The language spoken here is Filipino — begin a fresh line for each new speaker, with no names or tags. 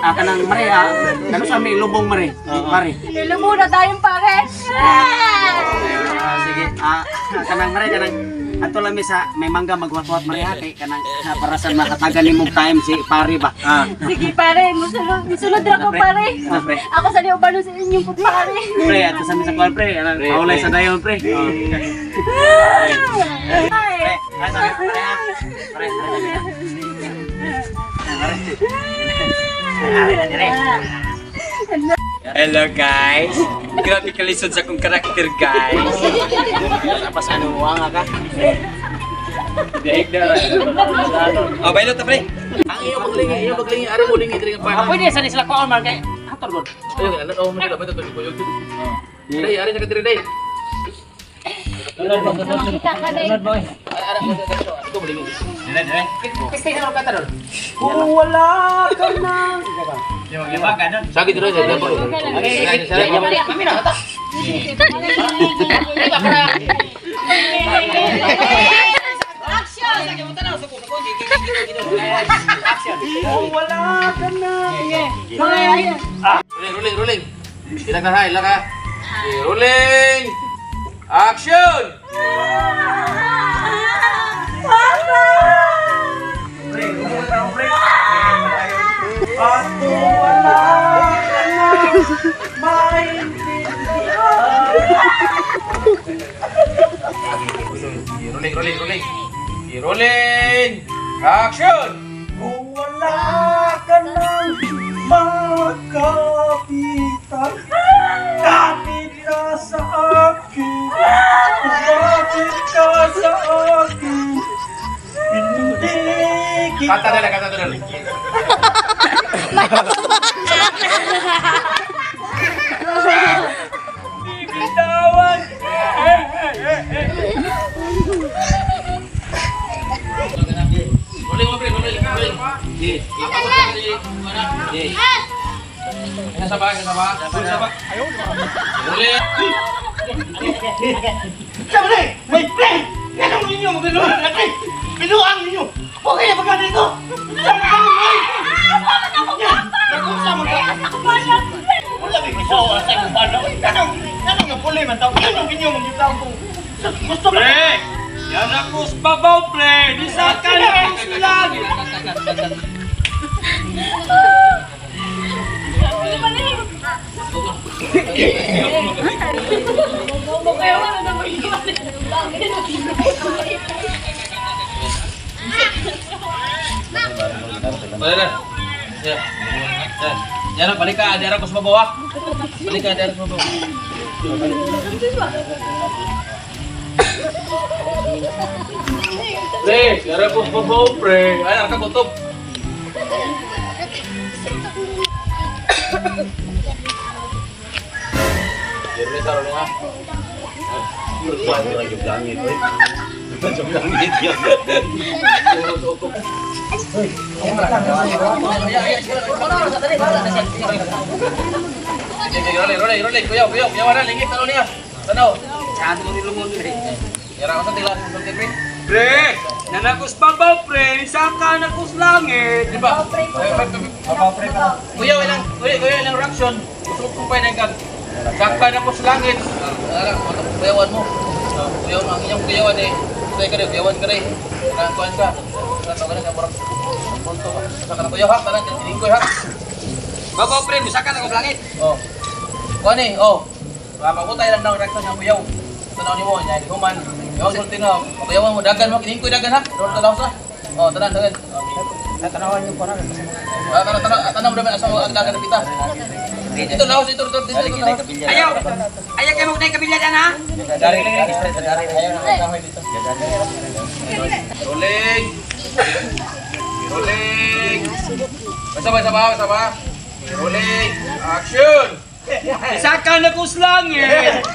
kanang mare kanu sa may lubong mare. Pare.
Ilubong na tayong pare.
Sige. Kanang mare kanang ato lami sa may mangga magwatwat mare ha kay kanang para sa makatagan nimong time si pare ba.
Sige pare, musulod ra ko pare.
Pre.
Ako sa niyo balo sa inyong pare.
Pre ato sa mi sa kwal pre. Paulay sa dayon pre. Pre, pre.
Hello guys! Grabe kalisod sa akong karakter guys!
Apa sa ano nga ka?
Daig na oh, bailot na pre!
Ang iyo maglingi ari mo lingi diri pa. Pwede sa sila ko man kay ator god. Ayo ano oh man dapat to ko yun. Dai ari sa kadiri dai.
Kita ka dai.
Ara ko ito mo lingi.
Dire.
Kasi ano ka taron?
Wala ka na! Yung lima ganun.
Sagi diri sa dapat. Kami na ata.
Action!
Wala ka na!
Rolling. Ilang ka ha, ilang ka. Rolling. Action!
Ako wala ka na!
Rolling. Rolling. Action!
Kung wala ka nang makapitan, kapit ka sa akin, kapit ka sa akin, hindi kita...
Kata dala.
Bibitawan!
Rolling. Sabah. Rolling.
Sabi! May play! Ganun ninyo! Magaluhan natin! Pinuang ninyo! Okay na pagka dito! Sabi ka naman! Nakusa mo ka! Wala may pisawa sa iyong balo! Ganun yung puli man tao! Ganun ninyo mong gitawang ko! Gusto ba? Pre! Yan ako sa babaw, pre! Di sa ka na ang sulag!
Jangan balik ke daerah kus bawah. Balik ke daerah kus bawah. Pre, daerah kus bawah, pre. Ayo angkat tutup. Jadi taruh ni ah. Berbuat lagi langit, macam langit ya. Rolling, kuyaw, mana lingit talo niya. Tanaw. Saan mo nilungon ni? Yara ko sa tilan, sulti pre.
Pre! Nanakus babaw, pre! Saka nakus langit!
Di ba? Kuyaw ilang reaction. Gusto ko pa nang kag. Saka na ko sa langit. Ara, kuyawan mo. Kuyaw ang inyong kuyawan eh. Say ka rin, kuyawan ka rin. Nang kuan ka. Tawagan ka borok. Punto ka. Saka na kuyaw ha, tanan dining ko ha. Babaw pre, saka na ko sa langit. Oh. Kuan eh, oh. Mapabutay lang daw reaction ng kuyaw. Tanaw ni mo, nya di human. Yo sulti no, kuyawan mo dagan mo kining ko dagan ha. Dor tanaw sa. Oh, tanan. Tanawan niyo ko na. Tanam dapat asal dagan kita. Itu laos itu. Ayo kayo mo naik kabilyadan ha. Dari ayo na kahoy dito. Rolling. Sabah. Rolling. Action.
Saka nakus langit!